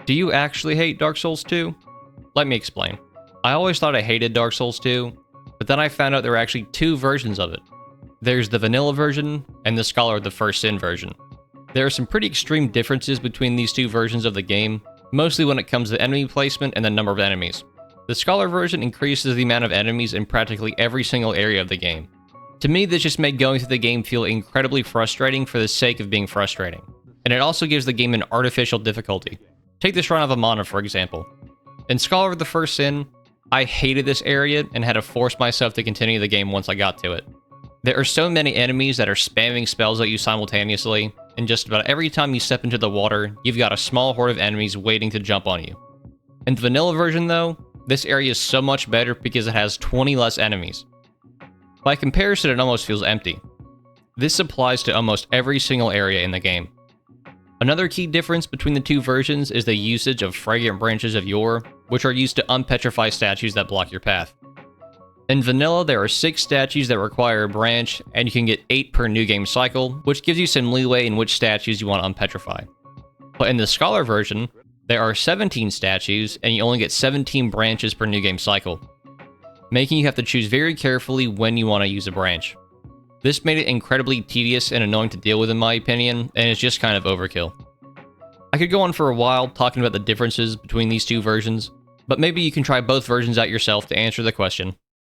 Do you actually hate Dark Souls 2? Let me explain. I always thought I hated Dark Souls 2, but then I found out there were actually two versions of it. There's the vanilla version, and the Scholar of the First Sin version. There are some pretty extreme differences between these two versions of the game, mostly when it comes to enemy placement and the number of enemies. The Scholar version increases the amount of enemies in practically every single area of the game. To me, this just made going through the game feel incredibly frustrating for the sake of being frustrating. And it also gives the game an artificial difficulty. Take the Shrine of Amana, for example. In Scholar of the First Sin, I hated this area and had to force myself to continue the game once I got to it. There are so many enemies that are spamming spells at you simultaneously, and just about every time you step into the water, you've got a small horde of enemies waiting to jump on you. In the vanilla version though, this area is so much better because it has 20 less enemies. By comparison, it almost feels empty. This applies to almost every single area in the game. Another key difference between the two versions is the usage of fragrant branches of yore, which are used to unpetrify statues that block your path. In vanilla, there are 6 statues that require a branch, and you can get 8 per new game cycle, which gives you some leeway in which statues you want to unpetrify. But in the Scholar version, there are 17 statues, and you only get 17 branches per new game cycle, making you have to choose very carefully when you want to use a branch. This made it incredibly tedious and annoying to deal with in my opinion, and it's just kind of overkill. I could go on for a while talking about the differences between these two versions, but maybe you can try both versions out yourself to answer the question.